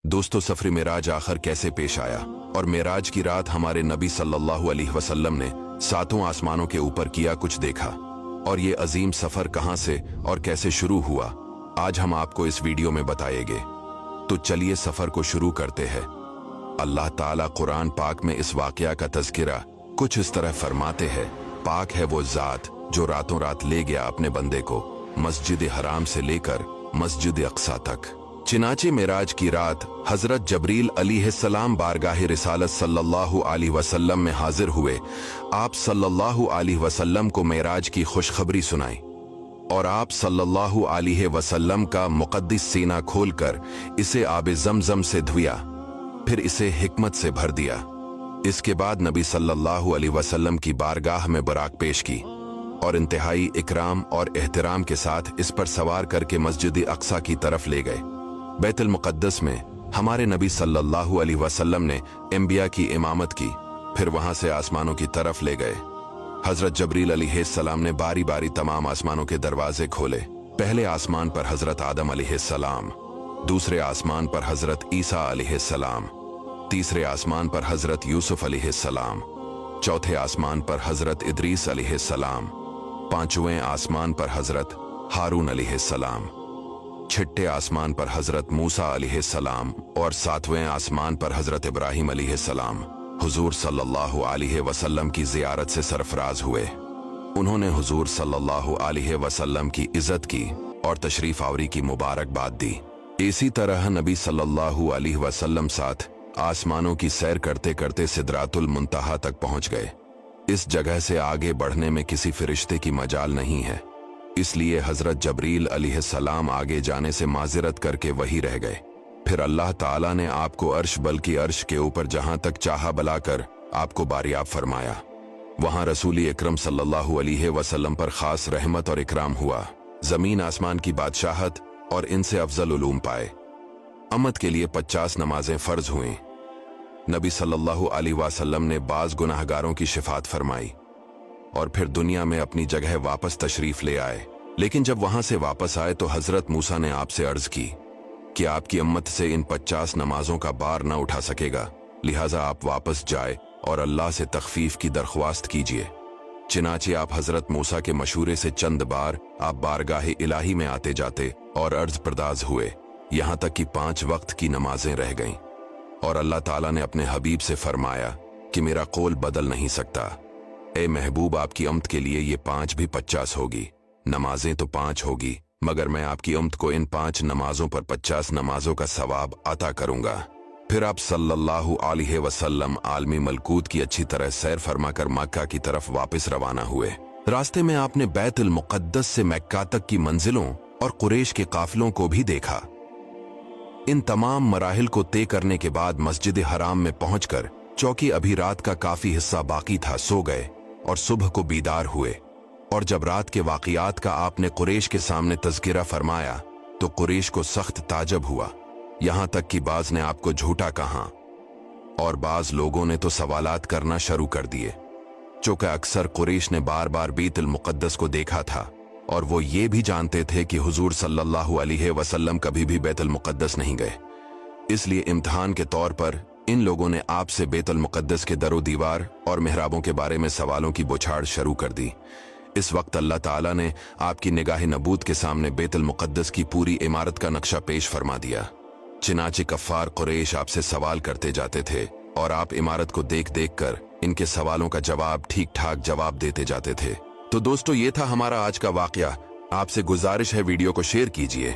दोस्तों, सफर मेराज आखिर कैसे पेश आया और मेराज की रात हमारे नबी सल्लल्लाहु अलैहि वसल्लम ने सातों आसमानों के ऊपर किया कुछ देखा, और ये अजीम सफर कहां से और कैसे शुरू हुआ, आज हम आपको इस वीडियो में बताएंगे। तो चलिए सफर को शुरू करते हैं। अल्लाह ताला कुरान पाक में इस वाकया का तज़किरा कुछ इस तरह फरमाते हैं, पाक है वो जात जो रातों रात ले गया अपने बंदे को मस्जिद हराम से लेकर मस्जिद अक्सा तक। चिनाचे मेराज की रात हजरत जबरील अलैहिस्सलाम बारगाह रिसालत सल्लल्लाहु अलैहि वसल्लम में हाजिर हुए। आप सल्लल्लाहु अलैहि वसल्लम को मेराज की खुशखबरी सुनाई और आप सल्लल्लाहु अलैहि वसल्लम का मुक़द्दस सीना खोलकर इसे आब ज़मज़म से धुया, फिर इसे हिकमत से भर दिया। इसके बाद नबी सल्लल्लाहु अलैहि वसल्लम की बारगाह में बुराक पेश की और इंतहाई इकराम और एहतराम के साथ इस पर सवार करके मस्जिद अक्सा की तरफ ले गए। बैतुल मुक़द्दस में हमारे नबी सल्लल्लाहु अलैहि वसल्लम ने अंबिया की इमामत की, फिर वहां से आसमानों की तरफ ले गए। हजरत जबरील अलैहिस्सलाम ने बारी बारी तमाम आसमानों के दरवाजे खोले। पहले आसमान पर हजरत आदम अलैहिस्सलाम, दूसरे आसमान पर हजरत ईसा अलैहिस्सलाम, तीसरे आसमान पर हजरत यूसुफ अलैहिस्सलाम, चौथे आसमान पर हजरत इदरीस अलैहिस्सलाम, पांचवें आसमान पर हजरत हारून अलैहिस्सलाम, छठे आसमान पर हजरत मूसा अलैहिस्सलाम और सातवें आसमान पर हजरत इब्राहिम अलैहिस्सलाम हुजूर सल्लल्लाहु अलैहि वसल्लम की जियारत से सरफराज हुए। उन्होंने हुजूर सल्लल्लाहु अलैहि वसल्लम की इज्जत की और तशरीफ आवरी की मुबारकबाद दी। इसी तरह नबी सल्लल्लाहु अलैहि वसल्लम साथ आसमानों की सैर करते करते सिदरातुल मुंतहा तक पहुंच गए। इस जगह से आगे बढ़ने में किसी फरिश्ते की मजाल नहीं है, इसलिए हजरत जबरील अलैहिस्सलाम आगे जाने से माजिरत करके वही रह गए। फिर अल्लाह ताला ने आपको अर्श बल्कि अर्श के ऊपर जहां तक चाहा बुलाकर आपको बारियाब फरमाया। वहां रसूल अकरम सल्लल्लाहु अलैहि वसल्लम पर खास रहमत और इकराम हुआ। जमीन आसमान की बादशाहत और इनसे अफजल उलूम पाए। अम्मत के लिए 50 नमाजें फर्ज हुई। नबी सल्लल्लाहु अलैहि वसल्लम ने बाज गुनाहगारों की शिफात फरमाई और फिर दुनिया में अपनी जगह वापस तशरीफ ले आए। लेकिन जब वहां से वापस आए तो हजरत मूसा ने आपसे अर्ज की कि आपकी अम्मत से इन 50 नमाजों का बार न उठा सकेगा, लिहाजा आप वापस जाए और अल्लाह से तखफीफ की दरख्वास्त कीजिए। चिनाचे आप हजरत मूसा के मशूरे से चंद बार आप बारगाह इलाही में आते जाते और अर्ज परदाज हुए, यहां तक कि 5 वक्त की नमाजें रह गईं और अल्लाह ताला ने अपने हबीब से फरमाया कि मेरा कौल बदल नहीं सकता। ए महबूब, आपकी अम्त के लिए ये 5 भी 50 होगी। नमाजें तो 5 होगी, मगर मैं आपकी अम्त को इन 5 नमाजों पर 50 नमाजों का सवाब अता करूंगा। फिर आप सल्लल्लाहु अलैहि वसल्लम आलमी मलकूत की अच्छी तरह सैर फरमाकर मक्का की तरफ वापस रवाना हुए। रास्ते में आपने बैतुल मुक़द्दस से मक्का तक की मंजिलों और कुरैश के काफिलों को भी देखा। इन तमाम मराहिल को तय करने के बाद मस्जिद हराम में पहुंचकर चौकी अभी रात का काफी हिस्सा बाकी था, सो गए और सुबह को बीदार हुए। और जब रात के वाक़ियात का आपने कुरैश के सामने तज़किरा फरमाया तो कुरैश को सख्त ताजब हुआ, यहां तक कि बाज ने आपको झूठा कहा और बाज लोगों ने तो सवालात करना शुरू कर दिए। चूंकि अक्सर कुरैश ने बार बार बैतुल मुक़द्दस को देखा था और वो ये भी जानते थे कि हुजूर सल्लल्लाहु अलैहि वसल्लम कभी भी बैतुल मुक़द्दस नहीं गए, इसलिए इम्तिहान के तौर पर इन लोगों ने आपसे बैतुल मुक़द्दस के दरो दीवार और मेहराबों के बारे में सवालों की बौछार शुरू कर दी। इस वक्त अल्लाह ताला ने आपकी निगाह नबूत के सामने बैतुल मुक़द्दस की पूरी इमारत का नक्शा पेश फरमा दिया। चिनाचे कफ़ार कुरैश आपसे सवाल करते जाते थे और आप इमारत को देख देख कर इनके सवालों का जवाब ठीक ठाक जवाब देते जाते थे। तो दोस्तों, ये था हमारा आज का वाकया। आपसे गुजारिश है वीडियो को शेयर कीजिए।